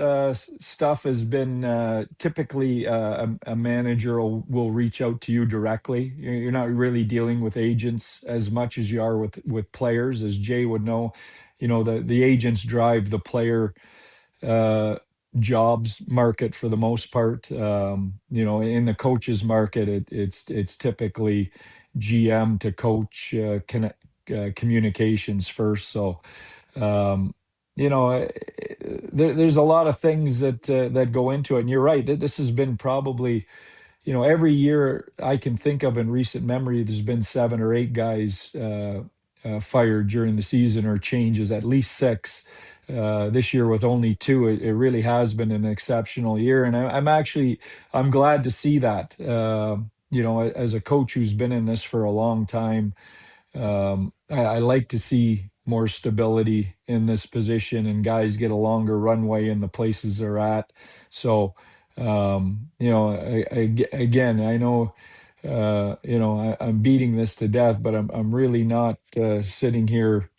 stuff has been typically a manager will reach out to you directly. You're not really dealing with agents as much as you are with players, as Jay would know. The agents drive the player uh, jobs market for the most part. In the coaches market, it's typically GM to coach communications first. So, um, there's a lot of things that go into it. And you're right. This has been probably, every year I can think of in recent memory, there's been 7 or 8 guys fired during the season or changes, at least 6. This year with only 2, it really has been an exceptional year, and I'm glad to see that. As a coach who's been in this for a long time, I like to see more stability in this position and guys get a longer runway in the places they're at. So, again, I know, I'm beating this to death, but I'm really not sitting here,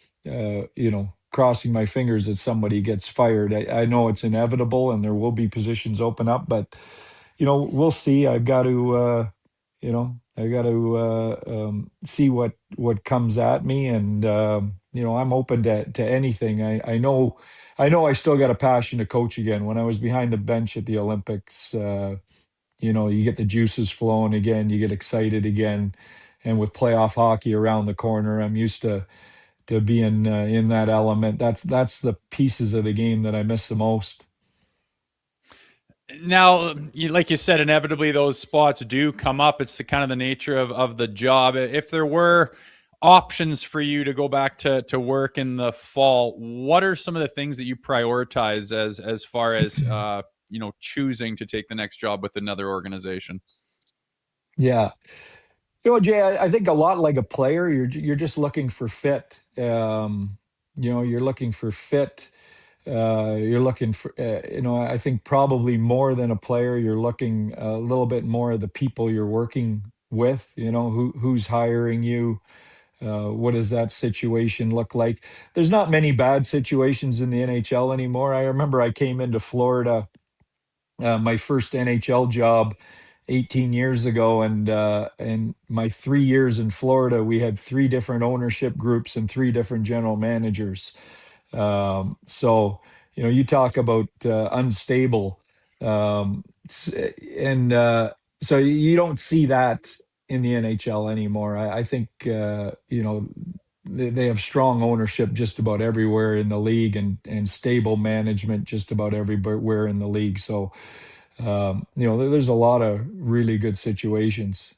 crossing my fingers that somebody gets fired. I know it's inevitable and there will be positions open up, but, we'll see. See what comes at me, and I'm open to anything. I know I still got a passion to coach again. When I was behind the bench at the Olympics, you get the juices flowing again, you get excited again, and with playoff hockey around the corner, I'm used to being in that element. That's the pieces of the game that I miss the most. Now, like you said, inevitably those spots do come up. It's the kind of the nature of the job. If there were options for you to go back to work in the fall, what are some of the things that you prioritize as far as choosing to take the next job with another organization? Yeah. Jay, I think a lot like a player, you're just looking for fit. You're looking for fit. You're looking for, I think probably more than a player, you're looking a little bit more at the people you're working with, who's hiring you. What does that situation look like? There's not many bad situations in the NHL anymore. I remember I came into Florida, my first NHL job 18 years ago, and my 3 years in Florida, we had 3 different ownership groups and 3 different general managers. So, you talk about unstable, and So you don't see that in the NHL anymore. I think they have strong ownership just about everywhere in the league, and stable management just about everywhere in the league. So there's a lot of really good situations.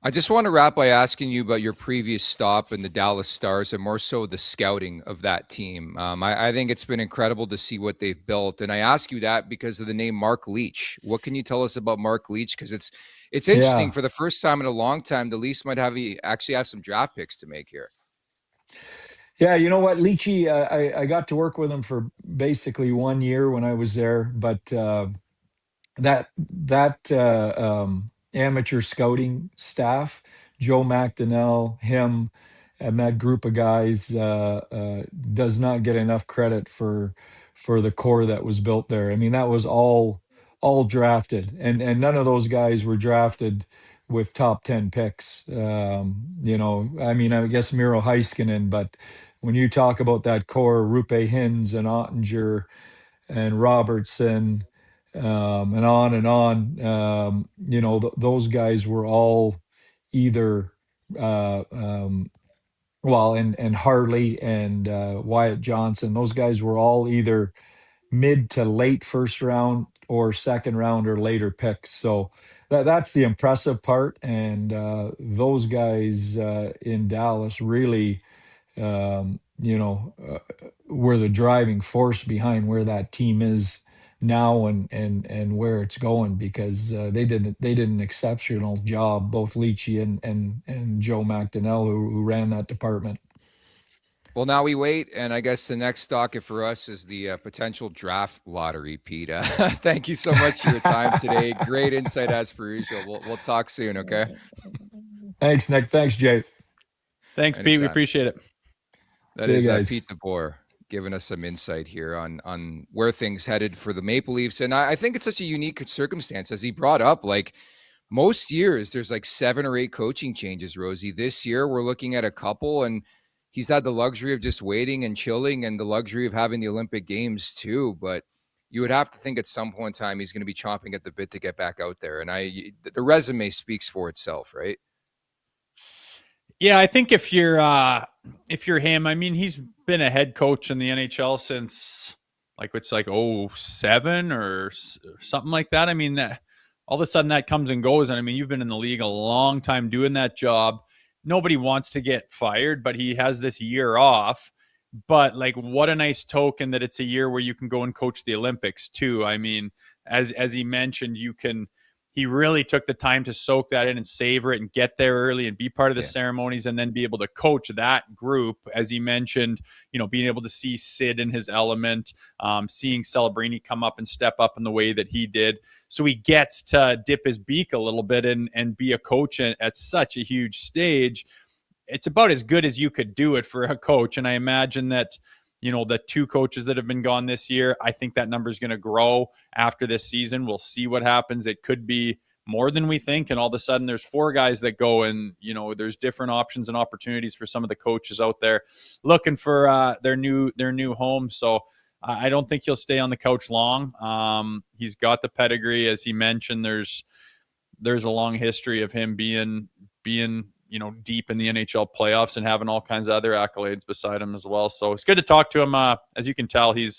I just want to wrap by asking you about your previous stop in the Dallas Stars, and more so the scouting of that team. I think it's been incredible to see what they've built. And I ask you that because of the name Mark Leach. What can you tell us about Mark Leach? Because it's interesting. Yeah. For the first time in a long time, the Leafs might actually have some draft picks to make here. Yeah, you know what, Leachy, I got to work with him for basically 1 year when I was there, but that amateur scouting staff, Joe McDonnell, him, and that group of guys does not get enough credit for the core that was built there. I mean, that was all drafted, and none of those guys were drafted with top 10 picks. I mean, I guess Miro Heiskanen, but when you talk about that core, Rupe Hins and Ottinger and Robertson, and on and on. Those guys were all either and Harley and Wyatt Johnson. Those guys were all either mid to late first round or second round or later picks. So that's the impressive part. And those guys in Dallas really were the driving force behind where that team is now and where it's going, because they did an exceptional job, both Leachy and Joe McDonnell, who ran that department. Well, now we wait, and I guess the next docket for us is the potential draft lottery, Pete. Thank you so much for your time today. Great insight as per usual. We'll talk soon, okay? Thanks, Nick. Thanks, Jay. Thanks, Pete. We appreciate it. That is Pete DeBoer giving us some insight here on where things headed for the Maple Leafs. And I think it's such a unique circumstance, as he brought up. Like, most years, there's like 7 or 8 coaching changes, Rosie. This year, we're looking at a couple, and he's had the luxury of just waiting and chilling, and the luxury of having the Olympic Games too. But you would have to think at some point in time he's going to be chomping at the bit to get back out there. And the resume speaks for itself, right? Yeah, I think if you're him, I mean, he's been a head coach in the NHL since it's 07 or something like that. I mean, that all of a sudden that comes and goes. And I mean, you've been in the league a long time doing that job. Nobody wants to get fired, but he has this year off. But what a nice token that it's a year where you can go and coach the Olympics too. I mean, as he mentioned, he really took the time to soak that in and savor it and get there early and be part of the ceremonies, and then be able to coach that group. As he mentioned, being able to see Sid in his element, seeing Celebrini come up and step up in the way that he did. So he gets to dip his beak a little bit and be a coach at such a huge stage. It's about as good as you could do it for a coach. And I imagine that, the 2 coaches that have been gone this year, I think that number is going to grow after this season. We'll see what happens. It could be more than we think. And all of a sudden there's 4 guys that go, and, there's different options and opportunities for some of the coaches out there looking for their new home. So I don't think he'll stay on the couch long. He's got the pedigree. As he mentioned, there's a long history of him being deep in the NHL playoffs and having all kinds of other accolades beside him as well. So it's good to talk to him. As you can tell, he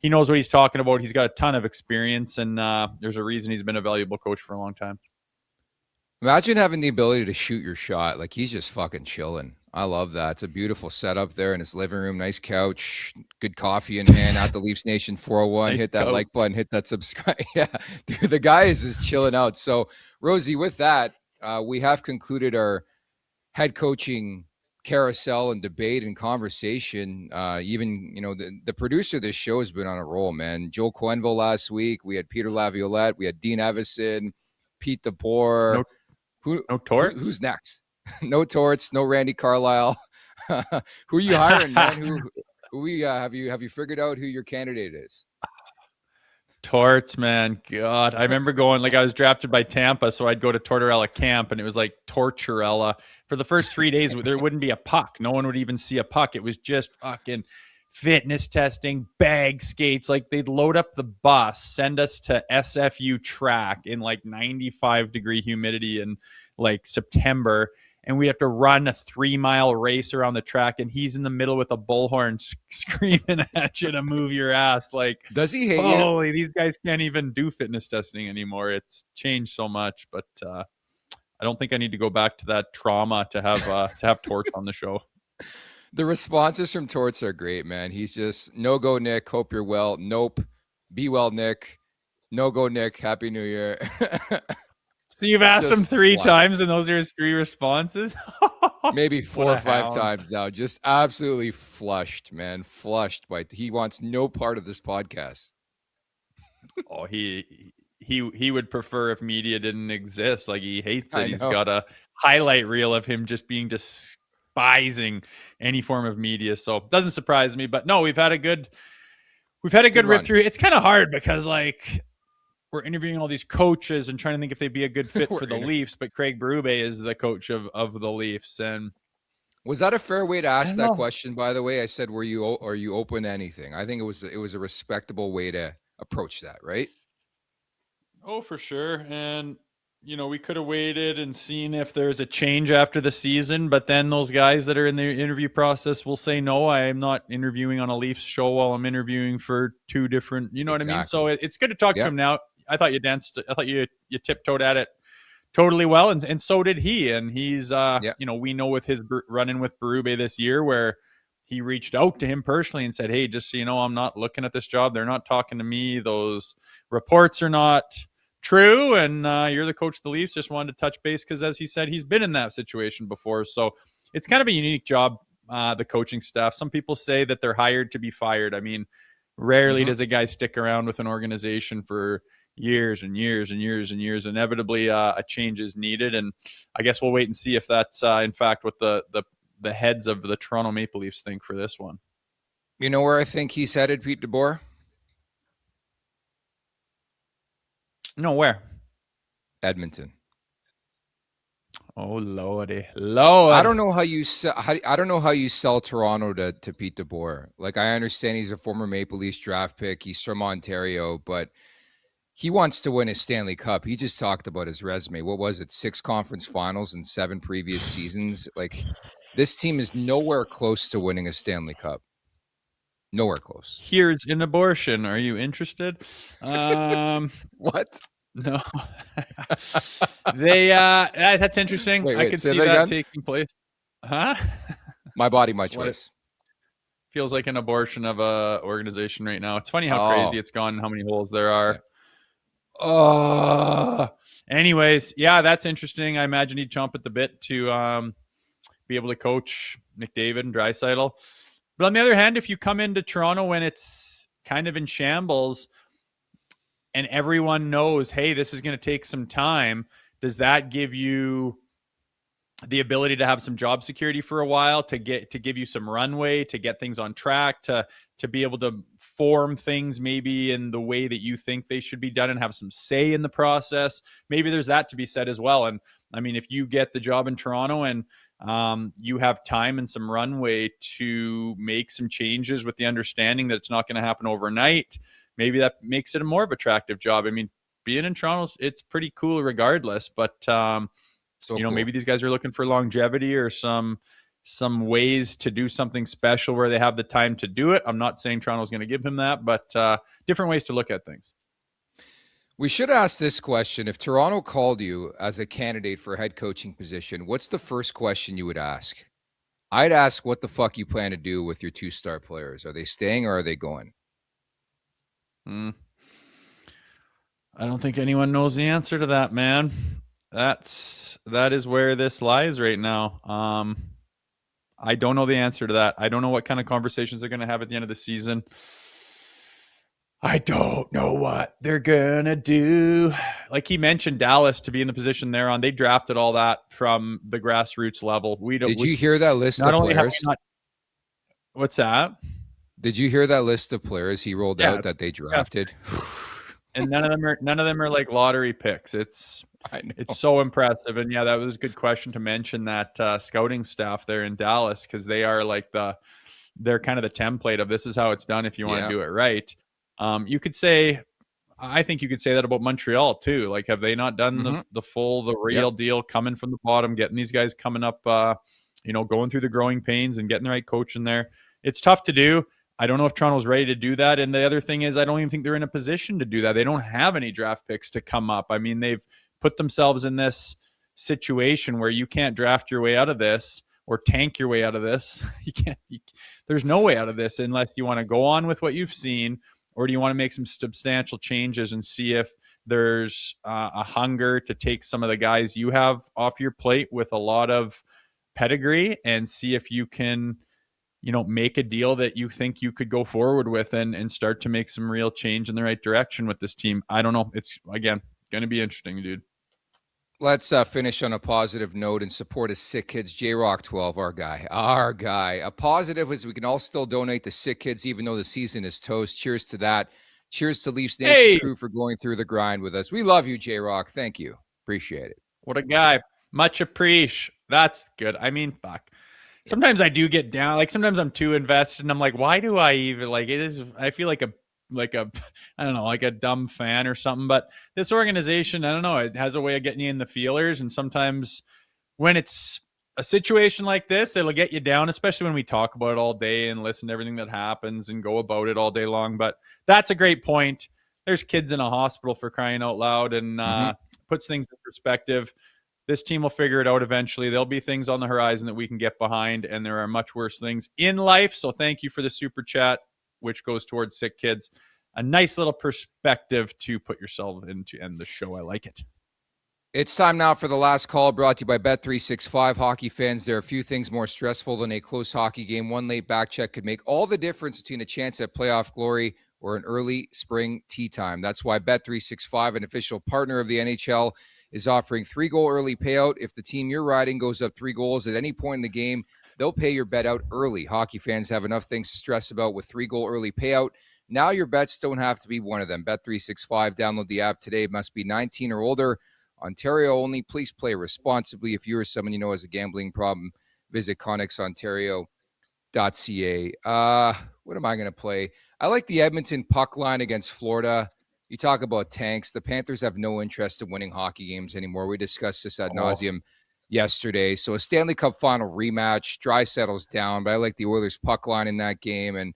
knows what he's talking about. He's got a ton of experience, and there's a reason he's been a valuable coach for a long time. Imagine having the ability to shoot your shot. He's just fucking chilling. I love that. It's a beautiful setup there in his living room. Nice couch, good coffee in hand. At the Leafs Nation 401. Nice hit that like button, hit that subscribe. Yeah, dude, the guy is just chilling out. So, Rosie, with that, we have concluded our head coaching carousel and debate and conversation. Even, the producer of this show has been on a roll, man. Joe Quenville last week. We had Peter Laviolette. We had Dean Evison, Pete DeBoer. No Torts? Who's next? No Torts, no Randy Carlisle. Who are you hiring, man? Have you figured out who your candidate is? Torts, man. God, I remember going, I was drafted by Tampa, so I'd go to Tortorella camp, and it was like Torturella. For the first 3 days, there wouldn't be a puck. No one would even see a puck. It was just fucking fitness testing, bag skates. Like they'd load up the bus, send us to SFU track in like 95-degree humidity in like September. And we have to run a 3-mile race around the track. And he's in the middle with a bullhorn screaming at you to move your ass. Like, does he hate holy, you? these guys can't even do fitness testing anymore. It's changed so much, but I don't think I need to go back to that trauma to have Torch on the show. The responses from Torts are great, man. He's just, no go, Nick. Hope you're well. Nope. Be well, Nick. No go, Nick. Happy New Year. So you've asked him 3 times, and those are his 3 responses? Maybe 4 or 5 times now. Just absolutely flushed, man. Flushed. He wants no part of this podcast. Oh, he would prefer if media didn't exist. Like, he hates it. He's got a highlight reel of him just being despising any form of media. So it doesn't surprise me. But no, we've had a good rip through. It's kind of hard because like we're interviewing all these coaches and trying to think if they'd be a good fit for the Leafs. But Craig Berube is the coach of the Leafs. And was that a fair way to ask that question? By the way, I said, are you open to anything? I think it was a respectable way to approach that, right? Oh, for sure. And we could have waited and seen if there's a change after the season, but then those guys that are in the interview process will say, no, I am not interviewing on a Leafs show while I'm interviewing for 2 different, you know what I mean? So it's good to talk to him now. I thought you tiptoed at it totally well. And so did he. And he's, we know with his run-in with Berube this year where he reached out to him personally and said, hey, just so you know, I'm not looking at this job. They're not talking to me. Those reports are not true, and you're the coach of the Leafs. Just wanted to touch base because, as he said, he's been in that situation before. So it's kind of a unique job, the coaching staff. Some people say that they're hired to be fired. I mean, rarely does a guy stick around with an organization for years and years and years and years. Inevitably, a change is needed, and I guess we'll wait and see if that's in fact what the heads of the Toronto Maple Leafs think for this one. You know where I think he's headed, Pete DeBoer? No, where? Edmonton. Oh lordy, Lord! I don't know how you sell Toronto to Pete DeBoer. Like, I understand he's a former Maple Leafs draft pick. He's from Ontario, but he wants to win a Stanley Cup. He just talked about his resume. What was it? 6 conference finals in 7 previous seasons. Like, this team is nowhere close to winning a Stanley Cup. Nowhere close. Here's an abortion. Are you interested? What? No. That's interesting. Wait, I could see that taking place. Huh? My body, my choice. Feels like an abortion of a organization right now. It's funny how crazy it's gone and how many holes there are. Yeah. Anyways, yeah, that's interesting. I imagine he'd chomp at the bit to be able to coach McDavid and Draisaitl. But on the other hand, if you come into Toronto when it's kind of in shambles and everyone knows, hey, this is going to take some time, does that give you the ability to have some job security for a while, to give you some runway, to get things on track, to be able to form things maybe in the way that you think they should be done and have some say in the process? Maybe there's that to be said as well. And I mean, if you get the job in Toronto and you have time and some runway to make some changes with the understanding that it's not going to happen overnight, maybe that makes it a more of attractive job. I mean, being in Toronto, it's pretty cool regardless, but cool. Maybe these guys are looking for longevity or some ways to do something special where they have the time to do it. I'm not saying Toronto's going to give him that, but different ways to look at things. We should ask this question. If Toronto called you as a candidate for a head coaching position, what's the first question you would ask? I'd ask what the fuck you plan to do with your 2-star players. Are they staying or are they going? I don't think anyone knows the answer to that, man. That is where this lies right now. I don't know the answer to that. I don't know what kind of conversations they're going to have at the end of the season. I don't know what they're going to do. Like he mentioned, Dallas, to be in the position they're on, they drafted all that from the grassroots level. Did you hear that list of players? What's that? Did you hear that list of players he rolled out that they drafted? And none of them are like lottery picks. It's so impressive. And yeah, that was a good question to mention that scouting staff there in Dallas, because they are like they're kind of the template of this is how it's done if you want Yeah. to do it right. You could say, I think you could say that about Montreal too. Like, have they not done the real deal, coming from the bottom, getting these guys coming up, going through the growing pains and getting the right coach in there? It's tough to do. I don't know if Toronto's ready to do that. And the other thing is, I don't even think they're in a position to do that. They don't have any draft picks to come up. I mean, they've put themselves in this situation where you can't draft your way out of this or tank your way out of this. There's no way out of this unless you want to go on with what you've seen, or do you want to make some substantial changes and see if there's a hunger to take some of the guys you have off your plate with a lot of pedigree and see if you can, make a deal that you think you could go forward with and start to make some real change in the right direction with this team. I don't know. It's going to be interesting, dude. Let's finish on a positive note and support his Sick Kids. J-Rock 12, our guy. A positive is we can all still donate to Sick Kids even though the season is toast. Cheers to that. Cheers to Leafs Nation crew for going through the grind with us. We love you, J-Rock. Thank you. Appreciate it. What a guy. Much appreciate. That's good. I mean, fuck. Sometimes I do get down. Like, sometimes I'm too invested and I'm like, why do I even, like, it is, I feel like a I don't know, like a dumb fan or something. But this organization, I don't know, it has a way of getting you in the feelers. And sometimes when it's a situation like this, it'll get you down, especially when we talk about it all day and listen to everything that happens and go about it all day long. But that's a great point. There's kids in a hospital, for crying out loud, and puts things in perspective. This team will figure it out eventually. There'll be things on the horizon that we can get behind, and there are much worse things in life. So thank you for the super chat, which goes towards Sick Kids. A nice little perspective to put yourself in to end the show. I like it. It's time now for the last call, brought to you by Bet365. Hockey fans, there are a few things more stressful than a close hockey game. One late back check could make all the difference between a chance at playoff glory or an early spring tee time. That's why Bet365, an official partner of the NHL, is offering 3-goal early payout. If the team you're riding goes up 3 goals at any point in the game, they'll pay your bet out early. Hockey fans have enough things to stress about with 3-goal early payout. Now your bets don't have to be one of them. Bet365, download the app today. Must be 19 or older. Ontario only. Please play responsibly. If you or someone you know has a gambling problem, visit connexontario.ca. What am I going to play? I like the Edmonton puck line against Florida. You talk about tanks. The Panthers have no interest in winning hockey games anymore. We discussed this ad nauseum yesterday. So a Stanley Cup final rematch. Dry settles down, but I like the Oilers puck line in that game. And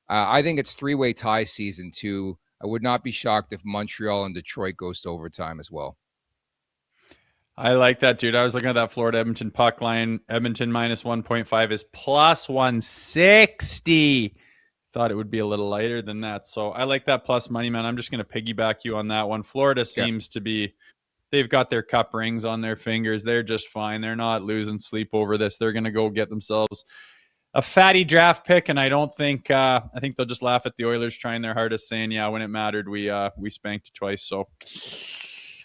I think it's 3-way tie season too. I would not be shocked if Montreal and Detroit goes to overtime as well. I like that, dude. I was looking at that Florida-Edmonton puck line. Edmonton minus 1.5 is plus 160. Thought it would be a little lighter than that. So I like that plus money, man. I'm just going to piggyback you on that one. Florida seems to be, they've got their cup rings on their fingers. They're just fine. They're not losing sleep over this. They're going to go get themselves a fatty draft pick. And I don't think, I think they'll just laugh at the Oilers trying their hardest saying, yeah, when it mattered, we spanked twice. So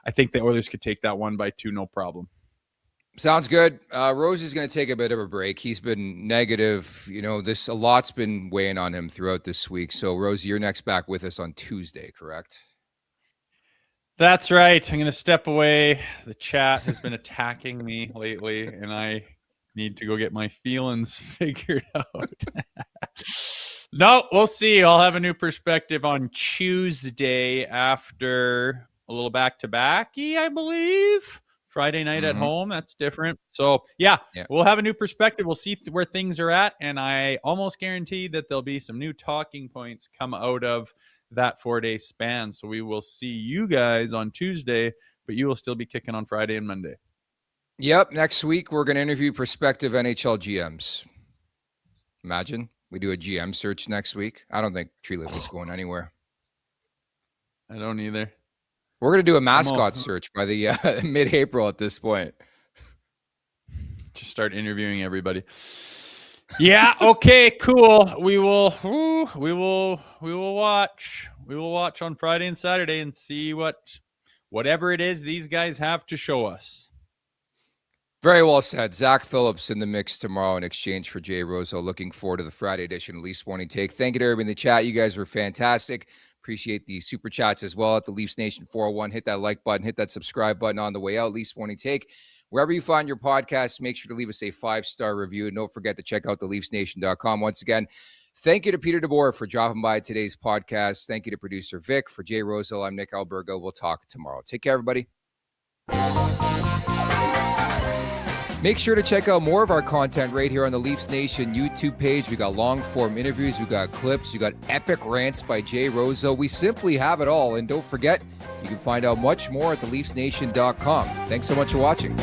I think the Oilers could take that one by 2, no problem. Sounds good. Rose is going to take a bit of a break. He's been negative. You know, a lot's been weighing on him throughout this week. So, Rosie, you're next back with us on Tuesday, correct? That's right. I'm going to step away. The chat has been attacking me lately, and I need to go get my feelings figured out. No, we'll see. I'll have a new perspective on Tuesday after a little back-to-back, I believe. Friday night at home, that's different. So, yeah, we'll have a new perspective. We'll see where things are at, and I almost guarantee that there'll be some new talking points come out of that 4-day span. So we will see you guys on Tuesday, but you will still be kicking on Friday and Monday. Yep, next week we're going to interview prospective NHL GMs. Imagine we do a GM search next week. I don't think Tree Living's going anywhere. I don't either. We're going to do a mascot search by the mid-April at this point. Just start interviewing everybody. Yeah, okay, cool. We will watch. We will watch on Friday and Saturday and see whatever it is these guys have to show us. Very well said. Zach Phillips in the mix tomorrow in exchange for Jay Rosehill. Looking forward to the Friday edition of Leafs Morning Take. Thank you to everybody in the chat. You guys were fantastic. Appreciate the super chats as well at the Leafs Nation 401. Hit that like button, hit that subscribe button on the way out. Leafs Morning Take Wherever you find your podcast, make sure to leave us a 5-star review. And don't forget to check out theleafsnation.com. Once again, thank you to Peter DeBoer for dropping by today's podcast. Thank you to producer Vic. For Jay Rosehill, I'm Nick Alberga. We'll talk tomorrow. Take care, everybody. Make sure to check out more of our content right here on the Leafs Nation YouTube page. We got long-form interviews. We got clips. We got epic rants by Jay Rosehill. We simply have it all. And don't forget, you can find out much more at theleafsnation.com. Thanks so much for watching.